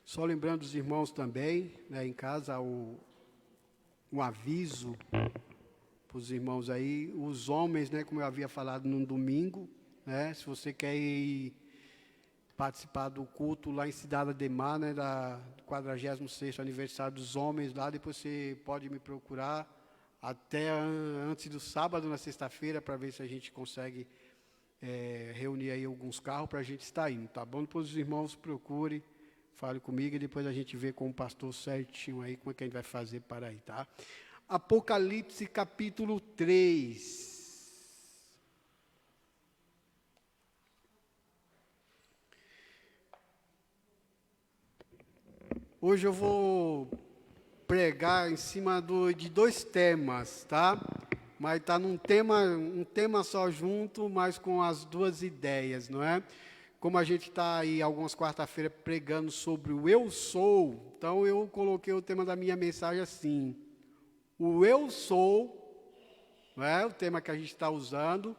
Só lembrando os irmãos também, né, em casa, um aviso para os irmãos aí, os homens, né, como eu havia falado no domingo, né, se você quer ir participar do culto lá em Cidade Ademar, né, do 46º aniversário dos homens lá, depois você pode me procurar até antes do sábado, na sexta-feira, para ver se a gente consegue reunir aí alguns carros para a gente estar indo, tá bom? Depois os irmãos procurem, fale comigo e depois a gente vê com o pastor certinho aí como é que a gente vai fazer para ir, tá? Apocalipse capítulo 3. Hoje eu vou pregar em cima de dois temas, tá? Mas está um tema só junto, mas com as duas ideias, não é? Como a gente está aí algumas quarta-feiras pregando sobre o eu sou, então eu coloquei o tema da minha mensagem assim, o eu sou, não é? O tema que a gente está usando,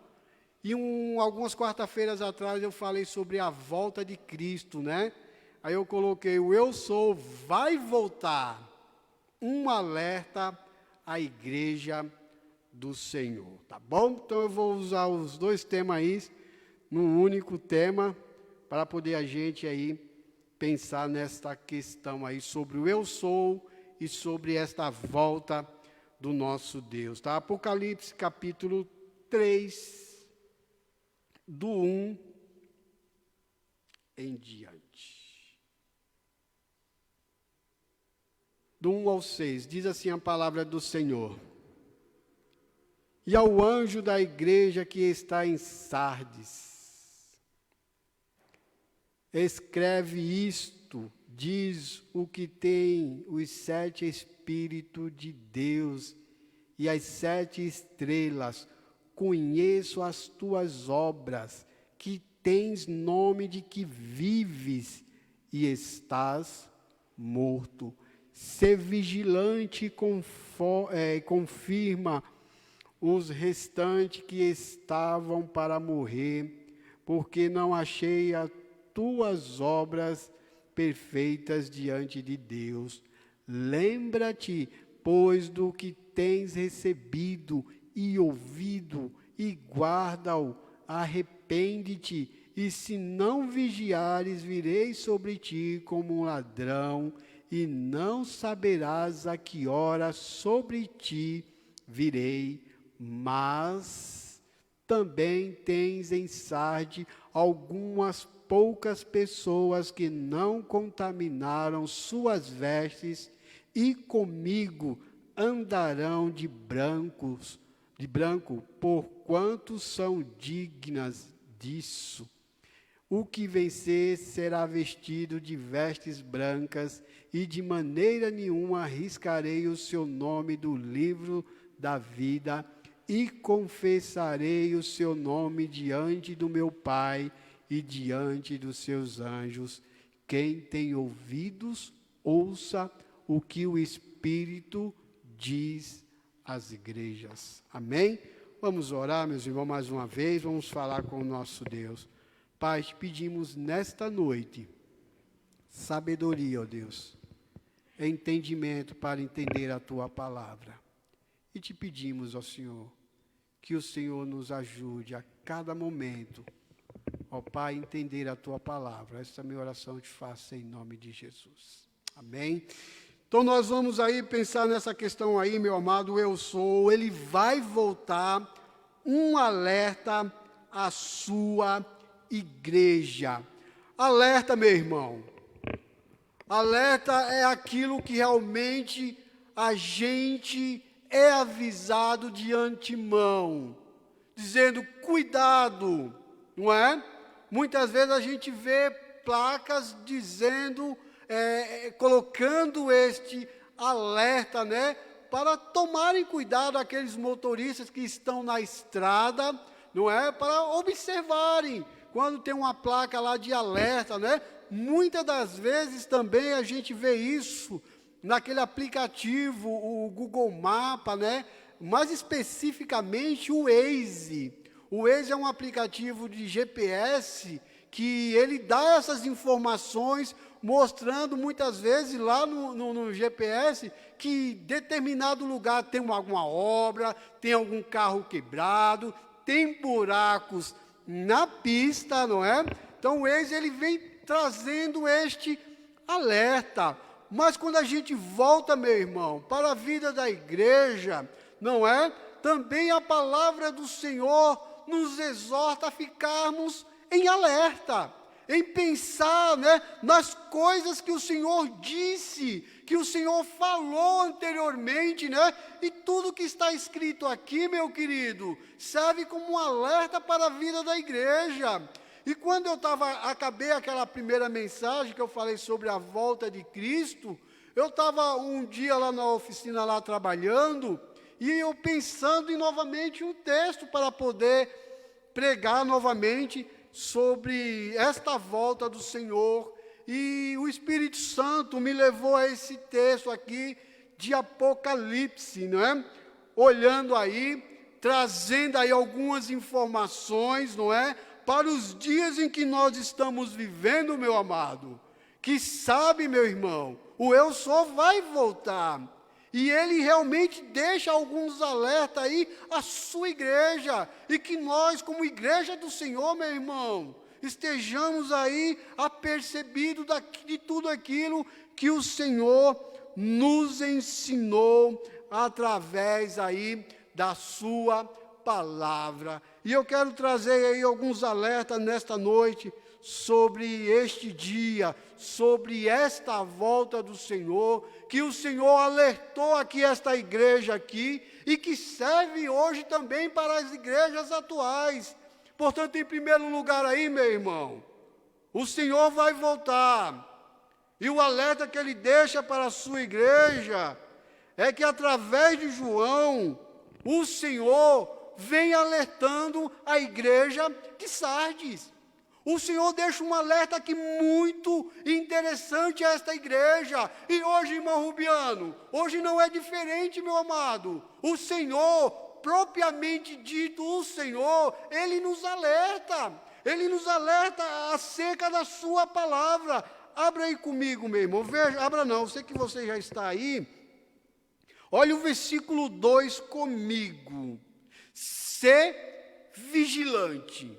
e algumas quarta-feiras atrás eu falei sobre a volta de Cristo, né? Aí eu coloquei o eu sou vai voltar, um alerta à igreja do Senhor, tá bom? Então eu vou usar os dois temas aí, num único tema, para poder a gente aí pensar nesta questão aí sobre o eu sou e sobre esta volta do nosso Deus, tá? Apocalipse capítulo 3, do 1 em diante. Do 1 ao 6, diz assim a palavra do Senhor. E ao anjo da igreja que está em Sardes, escreve isto, diz o que tem os 7 Espíritos de Deus e as 7 estrelas. Conheço as tuas obras, que tens nome de que vives e estás morto. Sê vigilante e confirma os restantes que estavam para morrer, porque não achei as tuas obras perfeitas diante de Deus. Lembra-te, pois, do que tens recebido e ouvido, e guarda-o, arrepende-te, e se não vigiares, virei sobre ti como um ladrão, e não saberás a que hora sobre ti virei. Mas também tens em Sardes algumas poucas pessoas que não contaminaram suas vestes e comigo andarão de branco, porquanto são dignas disso. O que vencer será vestido de vestes brancas, e de maneira nenhuma arriscarei o seu nome do livro da vida, e confessarei o seu nome diante do meu Pai e diante dos seus anjos. Quem tem ouvidos, ouça o que o Espírito diz às igrejas. Amém? Vamos orar, meus irmãos, mais uma vez, vamos falar com o nosso Deus. Pai, te pedimos nesta noite sabedoria, ó Deus, entendimento para entender a tua palavra. E te pedimos, ó Senhor, que o Senhor nos ajude a cada momento, ó Pai, entender a tua palavra. Essa é a minha oração, te faço em nome de Jesus. Amém? Então nós vamos aí pensar nessa questão aí, meu amado, eu sou, ele vai voltar, um alerta à sua igreja. Alerta, meu irmão. Alerta é aquilo que realmente a gente é avisado de antemão, dizendo cuidado, não é? Muitas vezes a gente vê placas dizendo, colocando este alerta, né? Para tomarem cuidado aqueles motoristas que estão na estrada, não é? Para observarem quando tem uma placa lá de alerta, né? Muitas das vezes também a gente vê isso naquele aplicativo, o Google Maps, né? Mais especificamente o Waze. O Waze é um aplicativo de GPS que ele dá essas informações mostrando muitas vezes lá no GPS que determinado lugar tem alguma obra, tem algum carro quebrado, tem buracos na pista, não é? Então o Waze ele vem trazendo este alerta. Mas quando a gente volta, meu irmão, para a vida da igreja, não é? Também a palavra do Senhor nos exorta a ficarmos em alerta, em pensar, né, nas coisas que o Senhor disse, que o Senhor falou anteriormente, né? E tudo que está escrito aqui, meu querido, serve como um alerta para a vida da igreja. E quando eu acabei aquela primeira mensagem que eu falei sobre a volta de Cristo, eu estava um dia lá na oficina, lá trabalhando, e eu pensando em novamente um texto para poder pregar novamente sobre esta volta do Senhor. E o Espírito Santo me levou a esse texto aqui de Apocalipse, não é? Olhando aí, trazendo aí algumas informações, não é? Para os dias em que nós estamos vivendo, meu amado, que sabe, meu irmão, o eu sou vai voltar, e ele realmente deixa alguns alertas aí à sua igreja, e que nós, como igreja do Senhor, meu irmão, estejamos aí apercebidos de tudo aquilo que o Senhor nos ensinou através aí da sua palavra. E eu quero trazer aí alguns alertas nesta noite sobre este dia, sobre esta volta do Senhor, que o Senhor alertou aqui esta igreja aqui, e que serve hoje também para as igrejas atuais. Portanto, em primeiro lugar aí, meu irmão, o Senhor vai voltar, e o alerta que ele deixa para a sua igreja é que através de João, o Senhor vem alertando a igreja de Sardes. O Senhor deixa um alerta aqui muito interessante a esta igreja. E hoje, irmão Rubiano, hoje não é diferente, meu amado. O Senhor, propriamente dito, o Senhor, Ele nos alerta. Ele nos alerta acerca da sua palavra. Abra aí comigo, meu irmão. Veja, abra não, eu sei que você já está aí. Olha o versículo 2 comigo. Ser vigilante.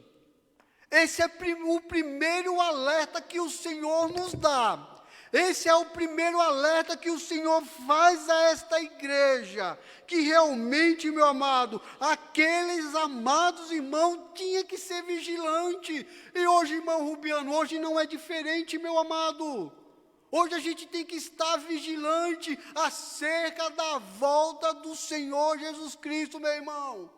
Esse é o primeiro alerta que o Senhor nos dá. Esse é o primeiro alerta que o Senhor faz a esta igreja. Que realmente, meu amado, aqueles amados irmãos tinham que ser vigilantes. E hoje, irmão Rubiano, hoje não é diferente, meu amado. Hoje a gente tem que estar vigilante acerca da volta do Senhor Jesus Cristo, meu irmão.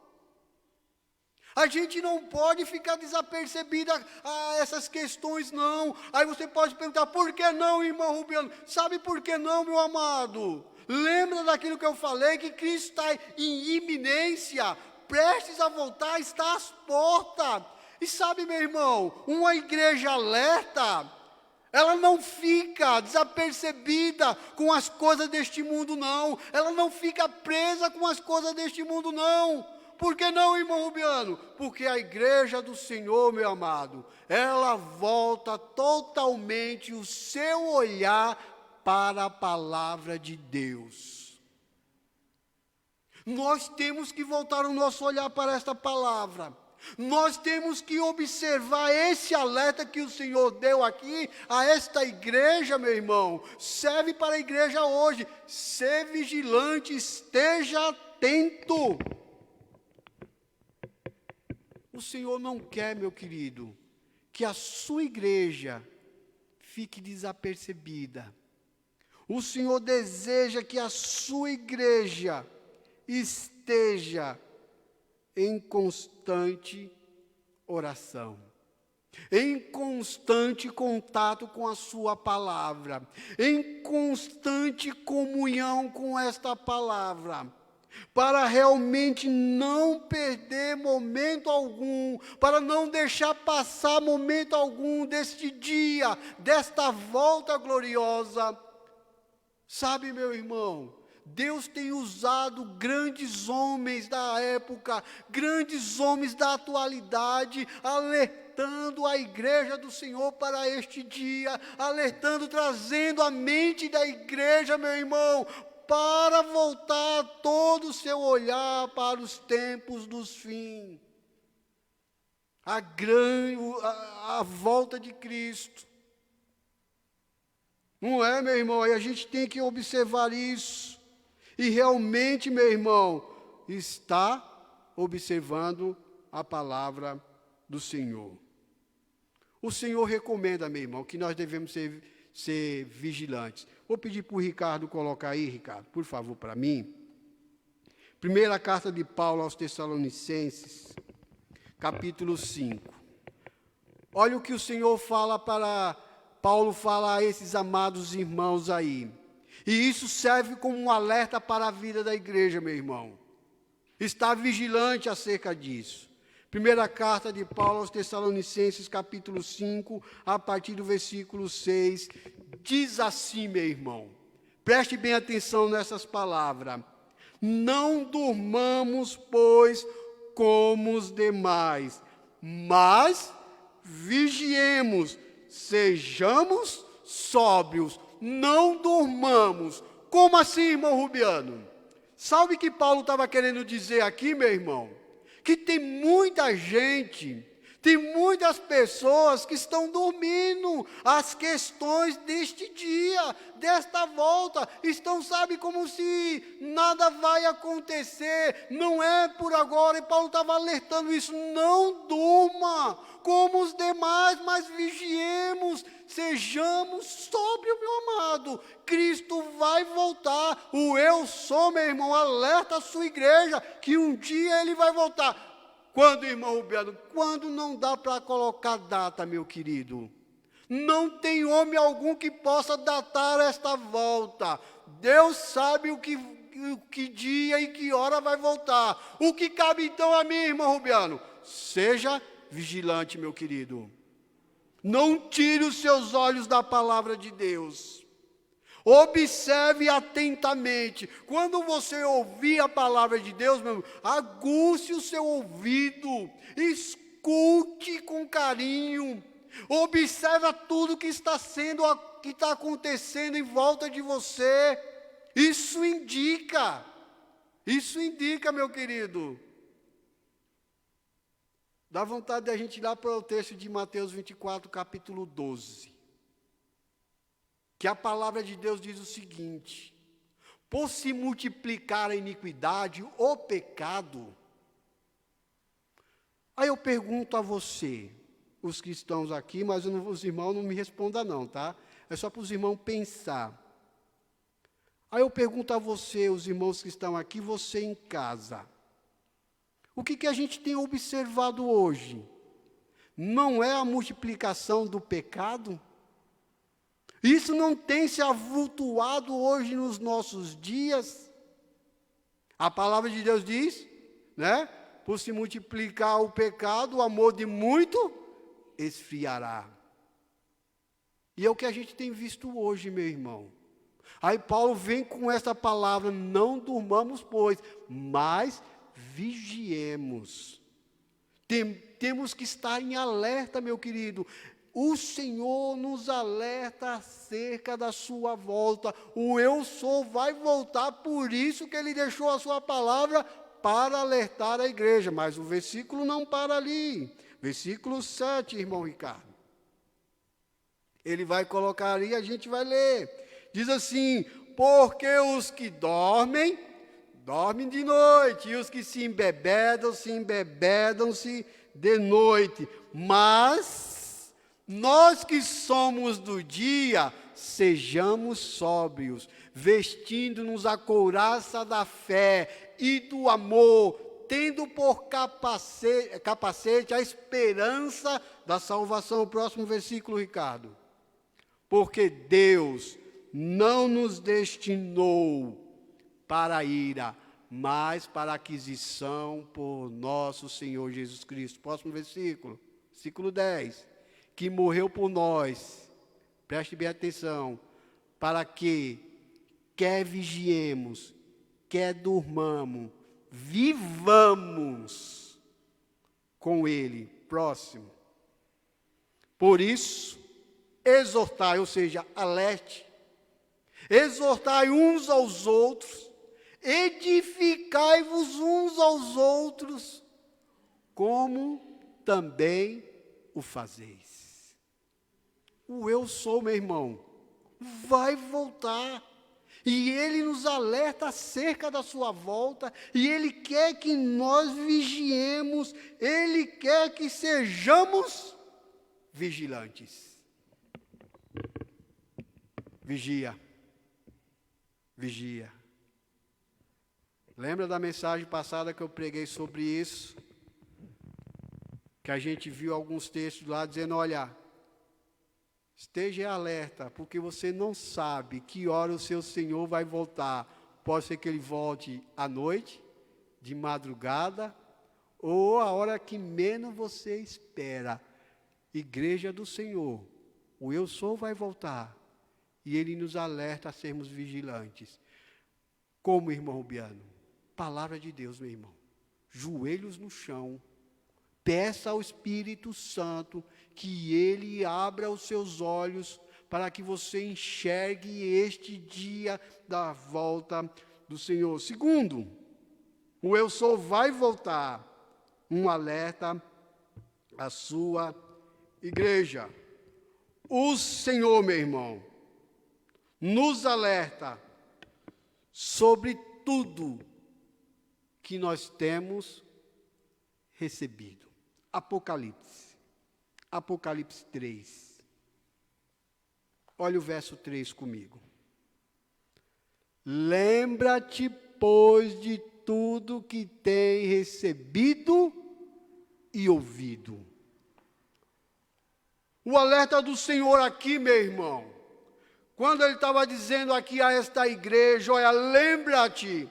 A gente não pode ficar desapercebido a essas questões, não. Aí você pode perguntar, por que não, irmão Rubiano? Sabe por que não, meu amado? Lembra daquilo que eu falei, que Cristo está em iminência, prestes a voltar, está às portas. E sabe, meu irmão, uma igreja alerta, ela não fica desapercebida com as coisas deste mundo, não. Ela não fica presa com as coisas deste mundo, não. Por que não, irmão Rubiano? Porque a igreja do Senhor, meu amado, ela volta totalmente o seu olhar para a palavra de Deus. Nós temos que voltar o nosso olhar para esta palavra. Nós temos que observar esse alerta que o Senhor deu aqui a esta igreja, meu irmão. Serve para a igreja hoje. Ser vigilante, esteja atento. O Senhor não quer, meu querido, que a sua igreja fique desapercebida. O Senhor deseja que a sua igreja esteja em constante oração, em constante contato com a sua palavra, em constante comunhão com esta palavra, para realmente não perder momento algum, para não deixar passar momento algum deste dia, desta volta gloriosa. Sabe, meu irmão, Deus tem usado grandes homens da época, grandes homens da atualidade, alertando a igreja do Senhor para este dia, alertando, trazendo a mente da igreja, meu irmão, para voltar todo o seu olhar para os tempos dos fins. A volta de Cristo. Não é, meu irmão? E a gente tem que observar isso. E realmente, meu irmão, está observando a palavra do Senhor. O Senhor recomenda, meu irmão, que nós devemos ser vigilantes. Vou pedir para o Ricardo colocar aí, Ricardo, por favor, para mim. Primeira carta de Paulo aos Tessalonicenses, capítulo 5. Olha o que o Senhor fala Paulo fala a esses amados irmãos aí. E isso serve como um alerta para a vida da igreja, meu irmão. Está vigilante acerca disso. Primeira carta de Paulo aos Tessalonicenses, capítulo 5, a partir do versículo 6, diz assim, meu irmão. Preste bem atenção nessas palavras. Não durmamos, pois, como os demais, mas vigiemos, sejamos sóbrios, não durmamos. Como assim, irmão Rubiano? Sabe o que Paulo estava querendo dizer aqui, meu irmão? Que tem muita gente, tem muitas pessoas que estão dormindo as questões deste dia, desta volta, estão, sabe, como se nada vai acontecer, não é por agora, e Paulo estava alertando isso, não durma como os demais, mas vigiemos, sejamos sóbrios, meu amado, Cristo vai voltar, o eu sou, meu irmão, alerta a sua igreja, que um dia ele vai voltar. Quando, irmão Rubiano? Quando não dá para colocar data, meu querido. Não tem homem algum que possa datar esta volta. Deus sabe o que dia e que hora vai voltar. O que cabe então a mim, irmão Rubiano? Seja vigilante, meu querido. Não tire os seus olhos da palavra de Deus. Observe atentamente. Quando você ouvir a palavra de Deus, meu irmão, aguce o seu ouvido. Escute com carinho. Observe tudo que está acontecendo em volta de você. Isso indica, meu querido. Dá vontade de a gente ir lá para o texto de Mateus 24, capítulo 12. Que a palavra de Deus diz o seguinte: por se multiplicar a iniquidade, o pecado. Aí eu pergunto a você, os cristãos aqui, mas os irmãos não me respondam não, tá? É só para os irmãos pensar. Aí eu pergunto a você, os irmãos que estão aqui, você em casa. O que a gente tem observado hoje? Não é a multiplicação do pecado? Isso não tem se avultuado hoje nos nossos dias? A palavra de Deus diz, né? Por se multiplicar o pecado, o amor de muito esfriará. E é o que a gente tem visto hoje, meu irmão. Aí Paulo vem com essa palavra, não durmamos, pois, mas vigiemos. Temos que estar em alerta, meu querido. O Senhor nos alerta acerca da sua volta. O eu sou vai voltar, por isso que ele deixou a sua palavra para alertar a igreja. Mas o versículo não para ali. Versículo 7, irmão Ricardo. Ele vai colocar ali, a gente vai ler. Diz assim: porque os que dormem de noite, e os que se embebedam-se de noite. Mas nós que somos do dia, sejamos sóbrios, vestindo-nos a couraça da fé e do amor, tendo por capacete a esperança da salvação. O próximo versículo, Ricardo. Porque Deus não nos destinou para a ira, mas para a aquisição por nosso Senhor Jesus Cristo. Próximo versículo, versículo 10. Que morreu por nós, preste bem atenção, para que, quer vigiemos, quer durmamos, vivamos com ele, próximo. Por isso, exortai, ou seja, alerte, exortai uns aos outros, edificai-vos uns aos outros, como também o fazeis. O eu sou, meu irmão, vai voltar. E ele nos alerta acerca da sua volta, e ele quer que nós vigiemos, ele quer que sejamos vigilantes. Vigia. Vigia. Lembra da mensagem passada que eu preguei sobre isso? Que a gente viu alguns textos lá dizendo, olha, esteja alerta, porque você não sabe que hora o seu Senhor vai voltar. Pode ser que ele volte à noite, de madrugada, ou a hora que menos você espera. Igreja do Senhor, o eu sou vai voltar. E ele nos alerta a sermos vigilantes. Como, irmão Rubiano? Palavra de Deus, meu irmão. Joelhos no chão. Peça ao Espírito Santo que ele abra os seus olhos para que você enxergue este dia da volta do Senhor. Segundo, o eu sou vai voltar. Um alerta à sua igreja. O Senhor, meu irmão, nos alerta sobre tudo que nós temos recebido. Apocalipse 3. Olha o verso 3 comigo. Lembra-te, pois, de tudo que tem recebido e ouvido. O alerta do Senhor aqui, meu irmão, quando ele estava dizendo aqui a esta igreja, olha, lembra-te,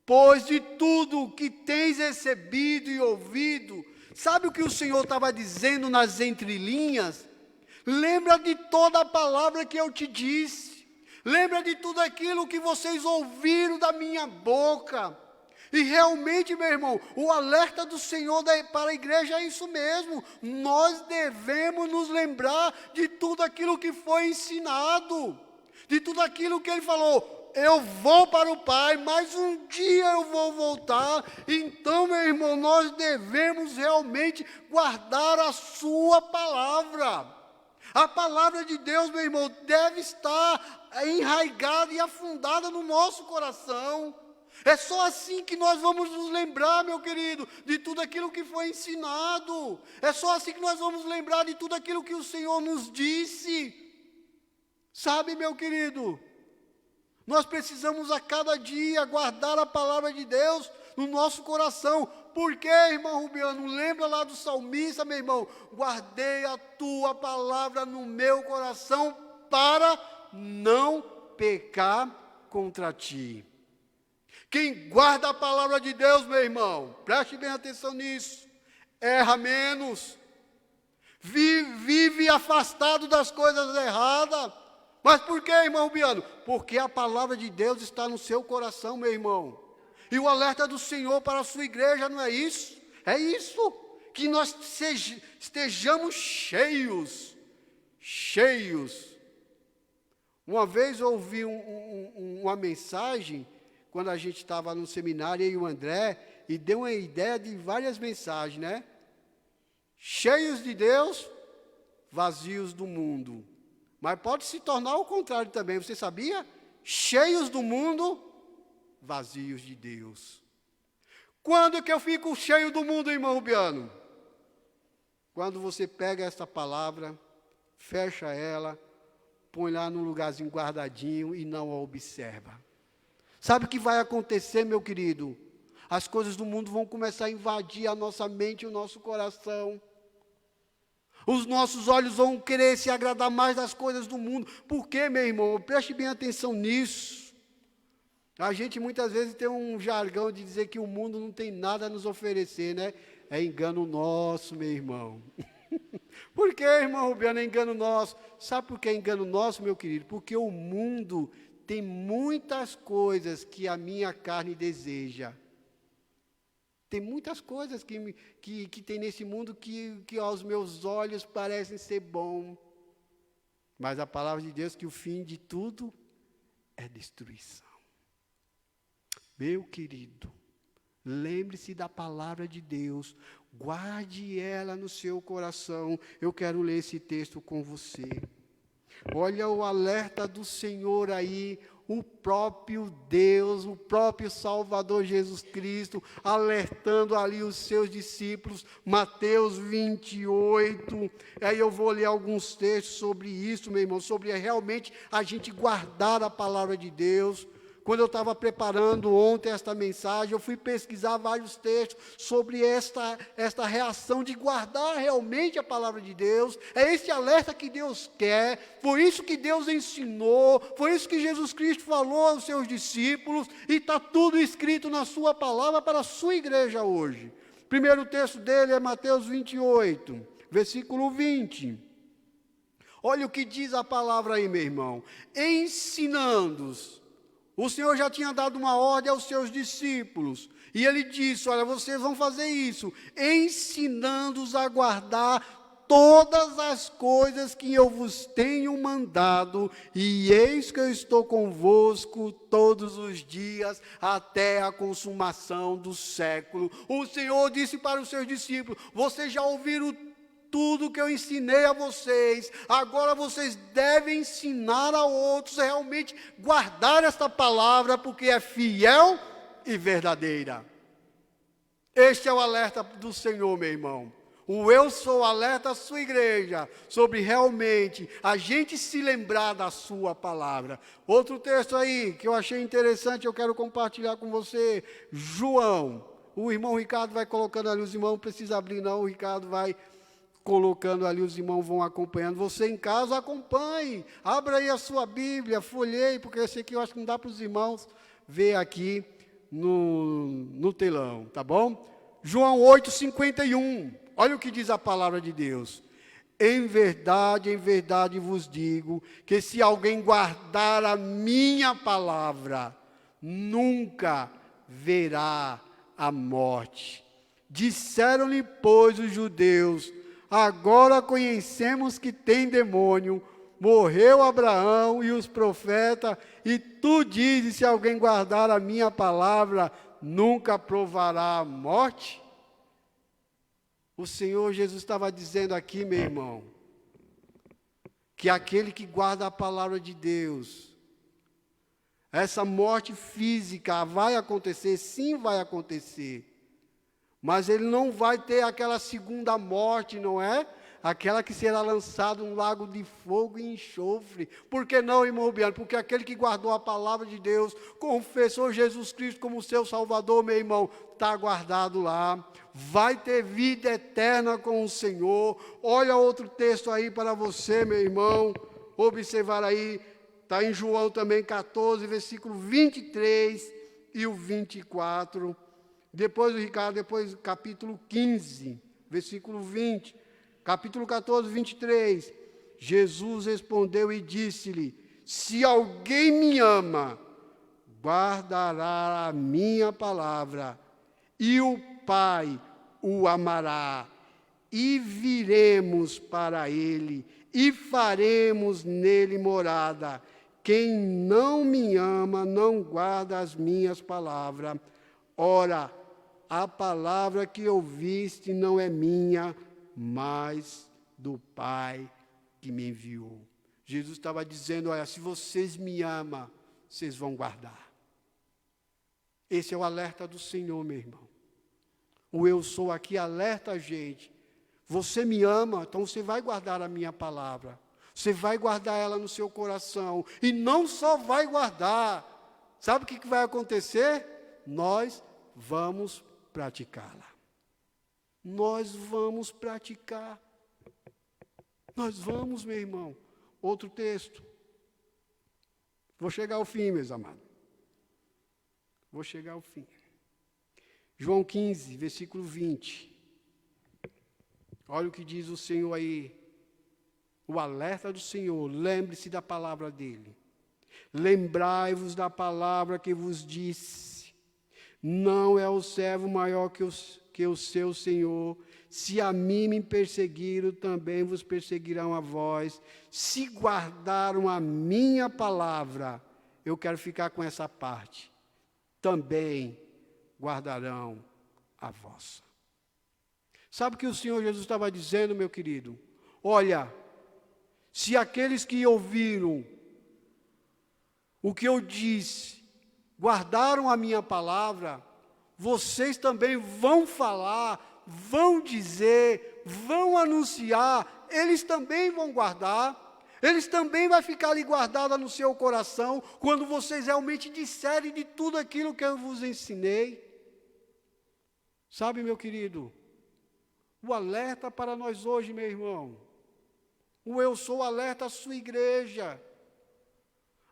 pois de tudo que tens recebido e ouvido. Sabe o que o Senhor estava dizendo nas entrelinhas? Lembra de toda a palavra que eu te disse. Lembra de tudo aquilo que vocês ouviram da minha boca. E realmente, meu irmão, o alerta do Senhor para a igreja é isso mesmo. Nós devemos nos lembrar de tudo aquilo que foi ensinado. De tudo aquilo que Ele falou. Eu vou para o Pai, mas um dia eu vou voltar. Então, meu irmão, nós devemos realmente guardar a sua palavra. A palavra de Deus, meu irmão, deve estar enraizada e afundada no nosso coração. É só assim que nós vamos nos lembrar, meu querido, de tudo aquilo que foi ensinado. É só assim que nós vamos lembrar de tudo aquilo que o Senhor nos disse. Sabe, meu querido, nós precisamos a cada dia guardar a palavra de Deus no nosso coração. Por quê, irmão Rubiano? Lembra lá do salmista, meu irmão? Guardei a tua palavra no meu coração para não pecar contra ti. Quem guarda a palavra de Deus, meu irmão, preste bem atenção nisso, erra menos, vive afastado das coisas erradas. Mas por que, irmão Biano? Porque a palavra de Deus está no seu coração, meu irmão. E o alerta do Senhor para a sua igreja não é isso? É isso, que nós estejamos cheios. Uma vez eu ouvi uma mensagem, quando a gente estava no seminário, eu e o André, e deu uma ideia de várias mensagens, né? Cheios de Deus, vazios do mundo. Mas pode se tornar o contrário também, você sabia? Cheios do mundo, vazios de Deus. Quando que eu fico cheio do mundo, irmão Rubiano? Quando você pega essa palavra, fecha ela, põe lá num lugarzinho guardadinho e não a observa. Sabe o que vai acontecer, meu querido? As coisas do mundo vão começar a invadir a nossa mente e o nosso coração. Os nossos olhos vão querer se agradar mais das coisas do mundo. Por quê, meu irmão? Preste bem atenção nisso. A gente muitas vezes tem um jargão de dizer que o mundo não tem nada a nos oferecer, né? É engano nosso, meu irmão. Por que, irmão Rubiano, é engano nosso? Sabe por que é engano nosso, meu querido? Porque o mundo tem muitas coisas que a minha carne deseja. Tem muitas coisas que tem nesse mundo que aos meus olhos parecem ser bom. Mas a palavra de Deus que o fim de tudo é destruição. Meu querido, lembre-se da palavra de Deus. Guarde ela no seu coração. Eu quero ler esse texto com você. Olha o alerta do Senhor aí, o próprio Deus, o próprio Salvador Jesus Cristo, alertando ali os seus discípulos, Mateus 28, aí eu vou ler alguns textos sobre isso, meu irmão, sobre realmente a gente guardar a palavra de Deus. Quando eu estava preparando ontem esta mensagem, eu fui pesquisar vários textos sobre esta reação de guardar realmente a palavra de Deus. É esse alerta que Deus quer, foi isso que Deus ensinou, foi isso que Jesus Cristo falou aos seus discípulos, e está tudo escrito na sua palavra para a sua igreja hoje. O primeiro texto dele é Mateus 28, versículo 20. Olha o que diz a palavra aí, meu irmão. Ensinando-os. O Senhor já tinha dado uma ordem aos seus discípulos. E Ele disse, olha, vocês vão fazer isso, ensinando-os a guardar todas as coisas que eu vos tenho mandado. E eis que eu estou convosco todos os dias, até a consumação do século. O Senhor disse para os seus discípulos, vocês já ouviram tudo que eu ensinei a vocês, agora vocês devem ensinar a outros a realmente guardar esta palavra, porque é fiel e verdadeira. Este é o alerta do Senhor, meu irmão. O eu sou alerta à sua igreja, sobre realmente a gente se lembrar da sua palavra. Outro texto aí, que eu achei interessante, eu quero compartilhar com você, João. O irmão Ricardo vai colocando ali, os irmãos não precisam abrir não, o Ricardo vai colocando ali, os irmãos vão acompanhando. Você em casa, acompanhe. Abra aí a sua Bíblia, folheie, porque esse aqui eu acho que não dá para os irmãos ver aqui no telão, tá bom? João 8:51. Olha o que diz a palavra de Deus. Em verdade vos digo, que se alguém guardar a minha palavra, nunca verá a morte. Disseram-lhe, pois, os judeus, agora conhecemos que tem demônio, morreu Abraão e os profetas, e tu dizes, se alguém guardar a minha palavra, nunca provará a morte? O Senhor Jesus estava dizendo aqui, meu irmão, que aquele que guarda a palavra de Deus, essa morte física vai acontecer, sim vai acontecer, mas ele não vai ter aquela segunda morte, não é? Aquela que será lançado num lago de fogo e enxofre. Por que não, irmão Biano? Porque aquele que guardou a palavra de Deus, confessou Jesus Cristo como seu Salvador, meu irmão, está guardado lá. Vai ter vida eterna com o Senhor. Olha outro texto aí para você, meu irmão. Observar aí, está em João também 14, versículo 23 e o 24. Depois o Ricardo, depois capítulo 15, versículo 20. Capítulo 14, 23. Jesus respondeu e disse-lhe, se alguém me ama, guardará a minha palavra, e o Pai o amará, e viremos para ele, e faremos nele morada. Quem não me ama, não guarda as minhas palavras. Ora, a palavra que ouviste não é minha, mas do Pai que me enviou. Jesus estava dizendo, olha, se vocês me amam, vocês vão guardar. Esse é o alerta do Senhor, meu irmão. O eu sou aqui alerta a gente. Você me ama, então você vai guardar a minha palavra. Você vai guardar ela no seu coração. E não só vai guardar. Sabe o que vai acontecer? Nós vamos praticá-la. Nós vamos praticar. Nós vamos, meu irmão. Outro texto. Vou chegar ao fim, meus amados. Vou chegar ao fim. João 15, versículo 20. Olha o que diz o Senhor aí. O alerta do Senhor. Lembre-se da palavra dele. Lembrai-vos da palavra que vos disse: não é o servo maior que o seu senhor. Se a mim me perseguiram, também vos perseguirão a vós. Se guardaram a minha palavra, eu quero ficar com essa parte, também guardarão a vossa. Sabe o que o Senhor Jesus estava dizendo, meu querido? Olha, se aqueles que ouviram o que eu disse, guardaram a minha palavra, vocês também vão falar, vão dizer, vão anunciar, eles também vão guardar, eles também vão ficar ali guardada no seu coração, quando vocês realmente disserem de tudo aquilo que eu vos ensinei. Sabe, meu querido, o alerta para nós hoje, meu irmão, o eu sou alerta a sua igreja.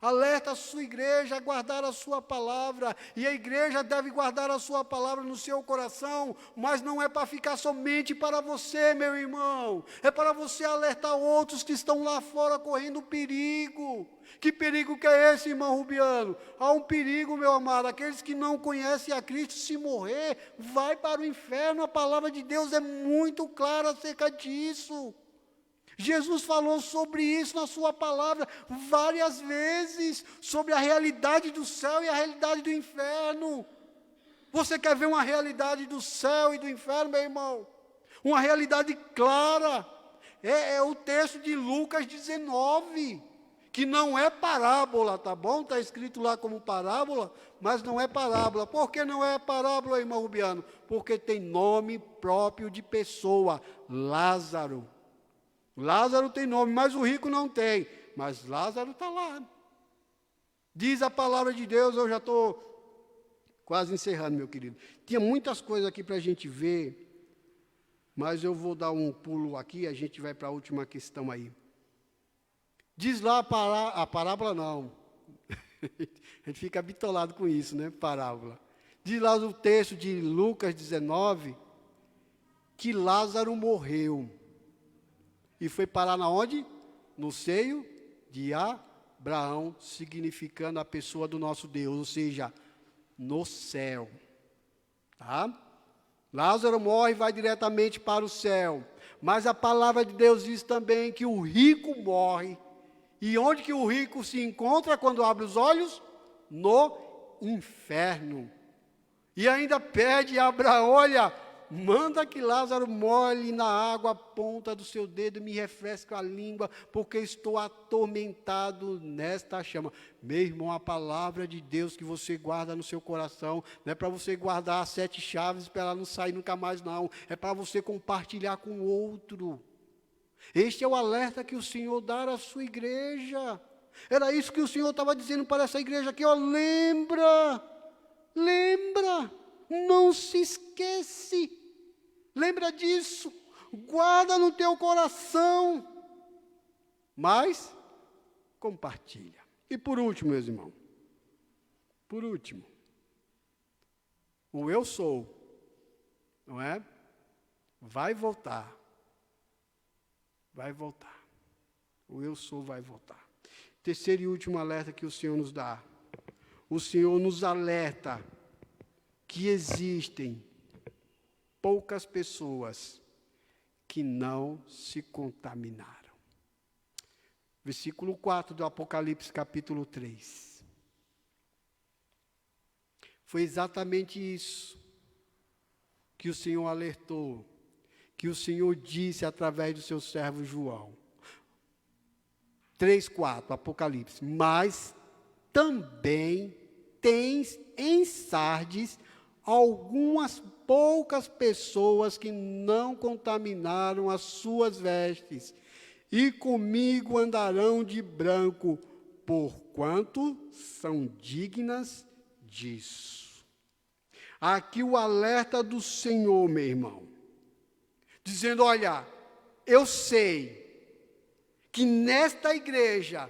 Alerta a sua igreja a guardar a sua palavra, e a igreja deve guardar a sua palavra no seu coração, mas não é para ficar somente para você, meu irmão, é para você alertar outros que estão lá fora correndo perigo. Que perigo que é esse, irmão Rubiano? Há um perigo, meu amado, aqueles que não conhecem a Cristo, se morrer, vai para o inferno. A palavra de Deus é muito clara acerca disso. Jesus falou sobre isso na sua palavra várias vezes, sobre a realidade do céu e a realidade do inferno. Você quer ver uma realidade do céu e do inferno, meu irmão? Uma realidade clara. É o texto de Lucas 19, que não é parábola, tá bom? Está escrito lá como parábola, mas não é parábola. Por que não é parábola, irmão Rubiano? Porque tem nome próprio de pessoa, Lázaro. Lázaro tem nome, mas o rico não tem. Mas Lázaro está lá. Diz a palavra de Deus, eu já estou quase encerrando, meu querido. Tinha muitas coisas aqui para a gente ver, mas eu vou dar um pulo aqui, a gente vai para a última questão aí. Diz lá a parábola não. A gente fica bitolado com isso, né? Parábola. Diz lá o texto de Lucas 19, que Lázaro morreu. E foi parar na onde? No seio de Abraão, significando a pessoa do nosso Deus, ou seja, no céu. Tá? Lázaro morre e vai diretamente para o céu. Mas a palavra de Deus diz também que o rico morre. E onde que o rico se encontra quando abre os olhos? No inferno. E ainda pede a Abraão, olha, manda que Lázaro molhe na água a ponta do seu dedo e me refresque a língua, porque estou atormentado nesta chama. Meu irmão, a palavra de Deus que você guarda no seu coração, não é para você guardar as 7 chaves para ela não sair nunca mais, não. É para você compartilhar com o outro. Este é o alerta que o Senhor dá à sua igreja. Era isso que o Senhor estava dizendo para essa igreja aqui, ó, lembra, não se esquece, lembra disso, guarda no teu coração, mas compartilha. E por último, meus irmãos, o eu sou, não é? Vai voltar, o eu sou vai voltar. Terceiro e último alerta que o Senhor nos dá, o Senhor nos alerta que existem poucas pessoas que não se contaminaram. Versículo 4 do Apocalipse, capítulo 3. Foi exatamente isso que o Senhor alertou, que o Senhor disse através do seu servo João. 3:4, Apocalipse. Mas também tens em Sardes algumas poucas pessoas que não contaminaram as suas vestes, e comigo andarão de branco, porquanto são dignas disso. Aqui o alerta do Senhor, meu irmão, dizendo, olha, eu sei que nesta igreja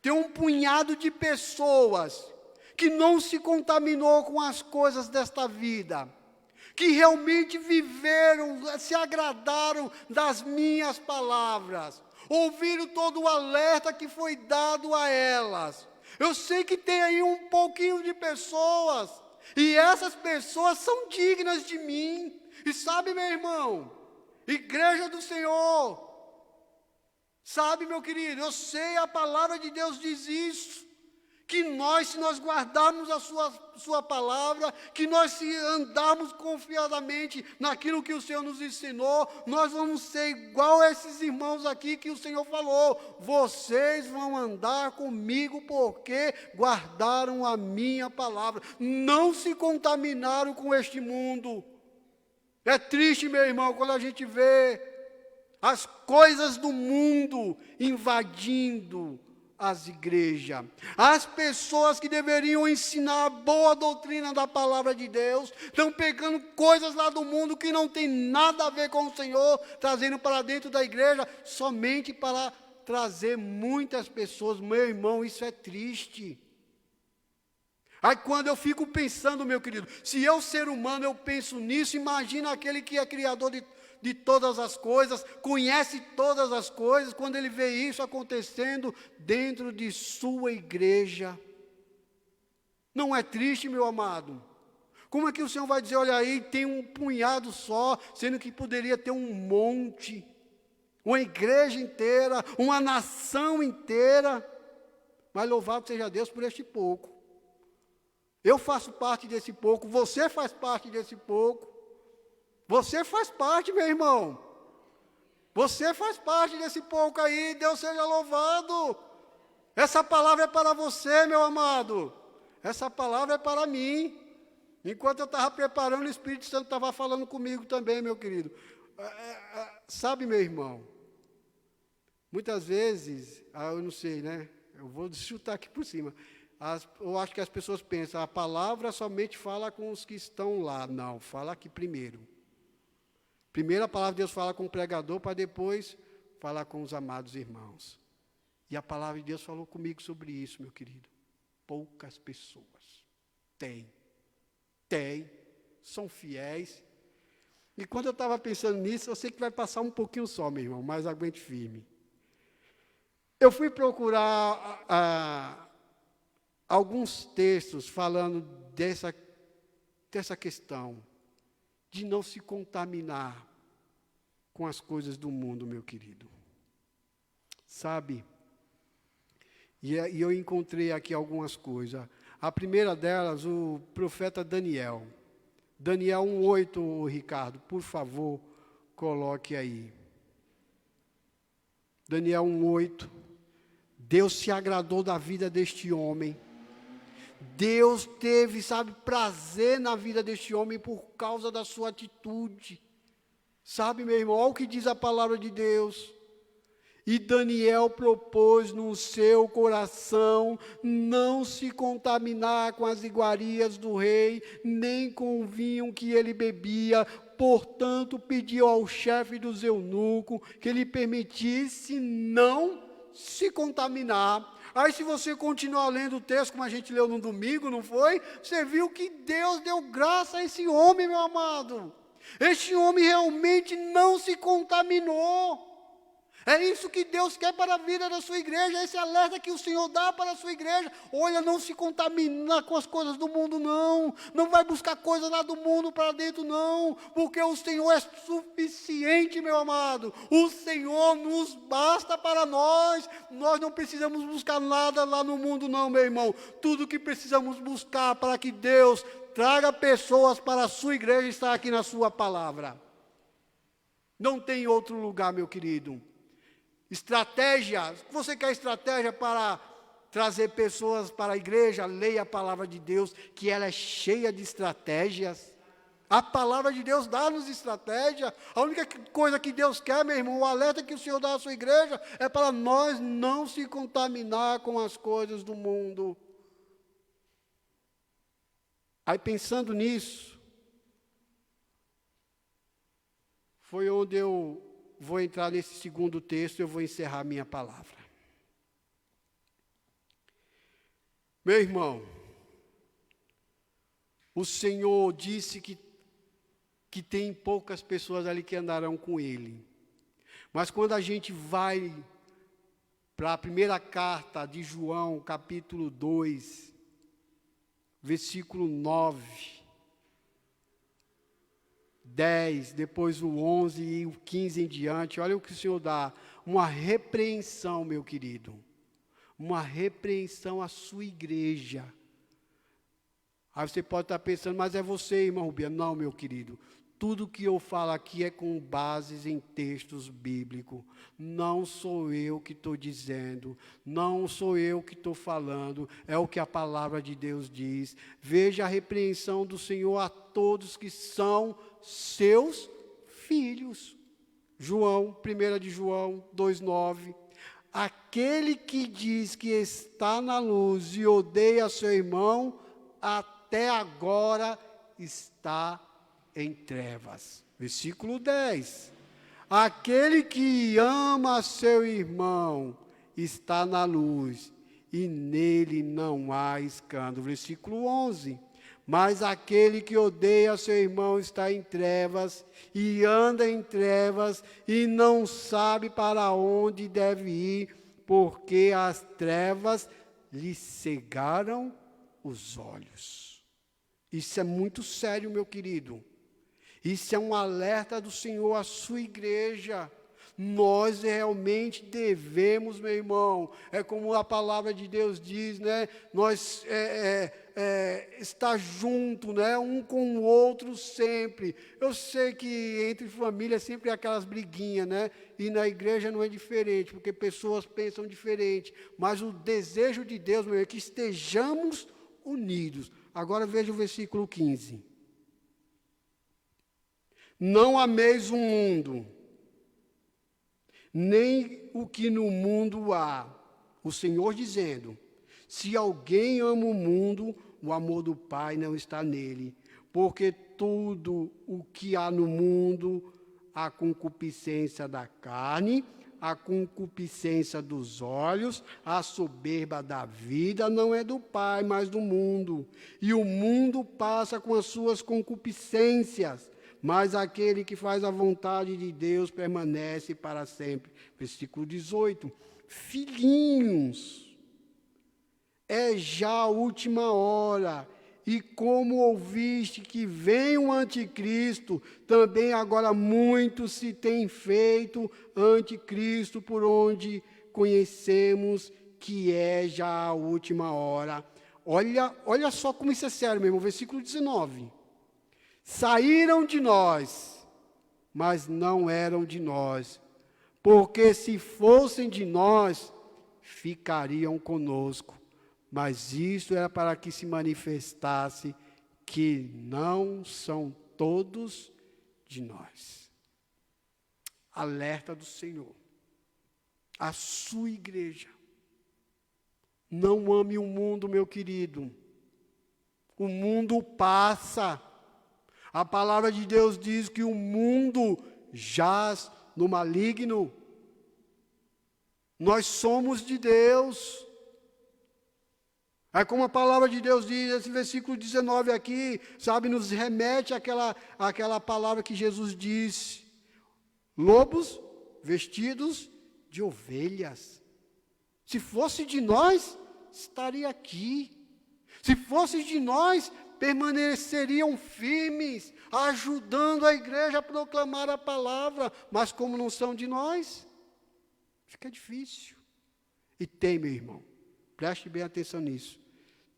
tem um punhado de pessoas que não se contaminou com as coisas desta vida, que realmente viveram, se agradaram das minhas palavras. ouviram todo o alerta que foi dado a elas. Eu sei que tem aí um pouquinho de pessoas, e essas pessoas são dignas de mim. E sabe, meu irmão, igreja do Senhor, sabe, meu querido, eu sei, a palavra de Deus diz isso, que nós, se nós guardarmos a sua palavra, que nós se andarmos confiadamente naquilo que o Senhor nos ensinou, nós vamos ser igual a esses irmãos aqui que o Senhor falou: vocês vão andar comigo porque guardaram a minha palavra, não se contaminaram com este mundo. É triste, meu irmão, quando a gente vê as coisas do mundo invadindo as igrejas. As pessoas que deveriam ensinar a boa doutrina da palavra de Deus, estão pegando coisas lá do mundo que não tem nada a ver com o Senhor, trazendo para dentro da igreja, somente para trazer muitas pessoas. Meu irmão, isso é triste. Aí quando eu fico pensando, meu querido, se eu, ser humano, eu penso nisso, imagina aquele que é criador de todas as coisas, conhece todas as coisas, quando ele vê isso acontecendo dentro de sua igreja. Não é triste, meu amado? Como é que o Senhor vai dizer, olha aí, tem um punhado só, sendo que poderia ter um monte, uma igreja inteira, uma nação inteira? Mas louvado seja Deus por este pouco. Eu faço parte desse pouco, você faz parte desse pouco. Você faz parte, meu irmão. Você faz parte desse pouco aí, Deus seja louvado. Essa palavra é para você, meu amado. Essa palavra é para mim. Enquanto eu estava preparando, o Espírito Santo estava falando comigo também, meu querido. Sabe, meu irmão, muitas vezes, eu não sei, né? Eu vou chutar aqui por cima. Eu acho que as pessoas pensam, a palavra somente fala com os que estão lá. Não, fala aqui primeiro. Primeiro a palavra de Deus fala com o pregador, para depois falar com os amados irmãos. E a palavra de Deus falou comigo sobre isso, meu querido. Poucas pessoas têm, são fiéis. E quando eu estava pensando nisso, eu sei que vai passar um pouquinho só, meu irmão, mas aguente firme. Eu fui procurar alguns textos falando dessa questão de não se contaminar com as coisas do mundo, meu querido. Sabe? E eu encontrei aqui algumas coisas. A primeira delas, o profeta Daniel. Daniel 1:8, Ricardo, por favor, coloque aí. Daniel 1:8. Deus se agradou da vida deste homem. Deus teve, sabe, prazer na vida deste homem por causa da sua atitude. Sabe, meu irmão, olha o que diz a palavra de Deus. E Daniel propôs no seu coração não se contaminar com as iguarias do rei, nem com o vinho que ele bebia. Portanto, pediu ao chefe dos eunucos que lhe permitisse não se contaminar. Aí, se você continuar lendo o texto, como a gente leu no domingo, não foi? Você viu que Deus deu graça a esse homem, meu amado. Este homem realmente não se contaminou. É isso que Deus quer para a vida da sua igreja, esse alerta que o Senhor dá para a sua igreja. Olha, não se contamina com as coisas do mundo, não. Não vai buscar coisas lá do mundo para dentro, não. Porque o Senhor é suficiente, meu amado. O Senhor nos basta para nós. Nós não precisamos buscar nada lá no mundo, não, meu irmão. Tudo que precisamos buscar para que Deus traga pessoas para a sua igreja está aqui na sua palavra. Não tem outro lugar, meu querido. Estratégia, você quer estratégia para trazer pessoas para a igreja? Leia a palavra de Deus, que ela é cheia de estratégias. A palavra de Deus dá-nos estratégia. A única coisa que Deus quer, meu irmão, o alerta que o Senhor dá à sua igreja, é para nós não se contaminar com as coisas do mundo. Aí, pensando nisso, foi onde eu vou entrar nesse segundo texto e eu vou encerrar minha palavra. Meu irmão, o Senhor disse que tem poucas pessoas ali que andarão com Ele. Mas quando a gente vai para a primeira carta de João, capítulo 2, versículo 9, 10, depois o 11 e o 15 em diante. Olha o que o Senhor dá. Uma repreensão, meu querido. Uma repreensão à sua igreja. Aí você pode estar pensando, mas é você, irmão Rubiano. Não, meu querido. Tudo que eu falo aqui é com bases em textos bíblicos. Não sou eu que estou dizendo, não sou eu que estou falando, é o que a palavra de Deus diz. Veja a repreensão do Senhor a todos que são seus filhos. João, 1 de João 2,9. Aquele que diz que está na luz e odeia seu irmão, até agora está em trevas. Versículo 10. Aquele que ama seu irmão está na luz, e nele não há escândalo. Versículo 11. Mas aquele que odeia seu irmão está em trevas, e anda em trevas, e não sabe para onde deve ir, porque as trevas lhe cegaram os olhos. Isso é muito sério, meu querido. Isso é um alerta do Senhor à sua igreja. Nós realmente devemos, meu irmão, é como a palavra de Deus diz, né? Nós estar junto, né? Um com o outro sempre. Eu sei que entre famílias sempre há aquelas briguinhas, né? E na igreja não é diferente, porque pessoas pensam diferente. Mas o desejo de Deus, meu irmão, é que estejamos unidos. Agora veja o versículo 15. Não ameis o mundo, nem o que no mundo há. O Senhor dizendo, se alguém ama o mundo, o amor do Pai não está nele. Porque tudo o que há no mundo, a concupiscência da carne, a concupiscência dos olhos, a soberba da vida, não é do Pai, mas do mundo. E o mundo passa com as suas concupiscências, mas aquele que faz a vontade de Deus permanece para sempre. Versículo 18. Filhinhos, é já a última hora, e como ouviste que vem o anticristo, também agora muitos se têm feito anticristo, por onde conhecemos que é já a última hora. Olha só como isso é sério, meu irmão, versículo 19. Saíram de nós, mas não eram de nós, porque se fossem de nós, ficariam conosco. Mas isso era para que se manifestasse que não são todos de nós. Alerta do Senhor. A sua igreja. Não ame o mundo, meu querido. O mundo passa. A palavra de Deus diz que o mundo jaz no maligno. Nós somos de Deus. É como a palavra de Deus diz, esse versículo 19 aqui, sabe, nos remete àquela palavra que Jesus disse: lobos vestidos de ovelhas. Se fosse de nós, estaria aqui. Se fosse de nós, permaneceriam firmes, ajudando a igreja a proclamar a palavra. Mas como não são de nós, fica difícil. E tem, meu irmão, preste bem atenção nisso.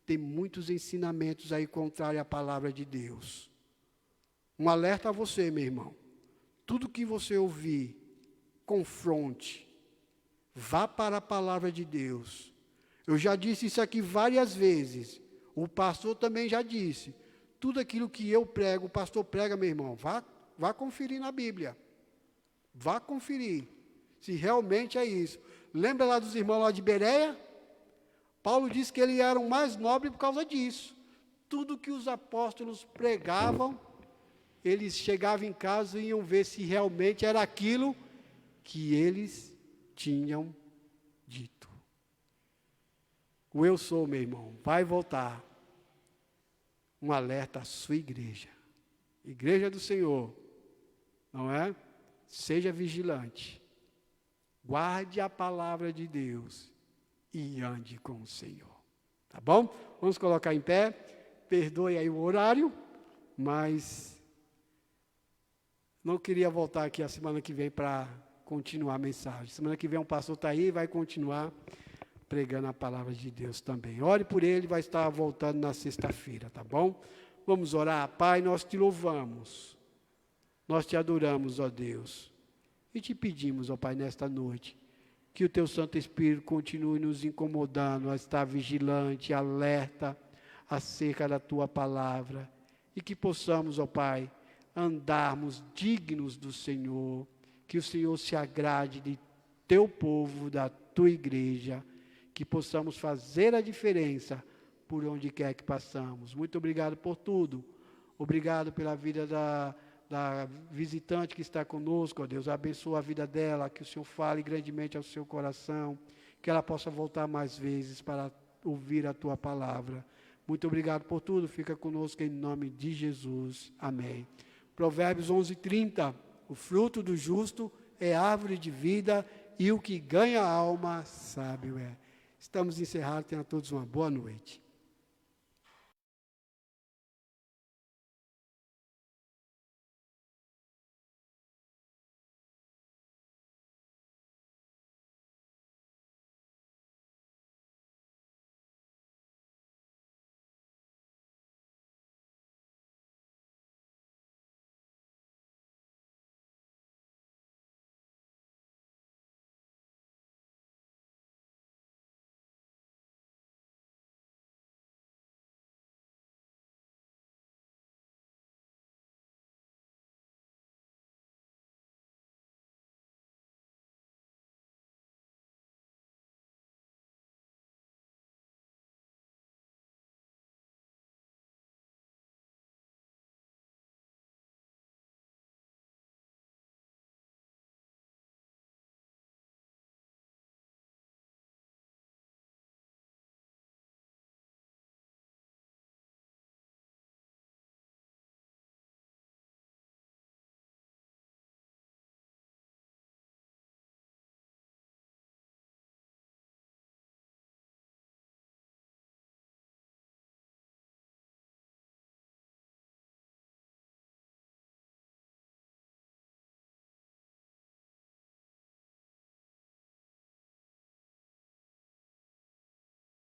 Tem muitos ensinamentos aí contrários à palavra de Deus. Um alerta a você, meu irmão. Tudo que você ouvir, confronte. Vá para a palavra de Deus. Eu já disse isso aqui várias vezes. O pastor também já disse. Tudo aquilo que eu prego, o pastor prega, meu irmão. Vá conferir na Bíblia. Vá conferir se realmente é isso. Lembra lá dos irmãos lá de Bereia? Paulo disse que eles eram mais nobres por causa disso. Tudo que os apóstolos pregavam, eles chegavam em casa e iam ver se realmente era aquilo que eles tinham dito. O eu sou, meu irmão, vai voltar. Um alerta à sua igreja. Igreja do Senhor, não é? Seja vigilante. guarde a palavra de Deus e ande com o Senhor. Tá bom? Vamos colocar em pé. Perdoe aí o horário, mas não queria voltar aqui a semana que vem para continuar a mensagem. Semana que vem um pastor está aí e vai continuar pregando a palavra de Deus também. Ore por ele, vai estar voltando na sexta-feira, tá bom? Vamos orar. Pai, nós te louvamos, nós te adoramos, ó Deus, e te pedimos, ó Pai, nesta noite, que o teu Santo Espírito continue nos incomodando a estar vigilante, alerta acerca da tua palavra, e que possamos, ó Pai, andarmos dignos do Senhor, que o Senhor se agrade de teu povo, da tua igreja, que possamos fazer a diferença por onde quer que passamos. Muito obrigado por tudo. Obrigado pela vida da visitante que está conosco, ó Deus. Abençoa a vida dela, que o Senhor fale grandemente ao seu coração, que ela possa voltar mais vezes para ouvir a tua palavra. Muito obrigado por tudo. Fica conosco em nome de Jesus. Amém. Provérbios 11:30. O fruto do justo é árvore de vida e o que ganha a alma, sábio é. Estamos encerrados. Tenham todos uma boa noite.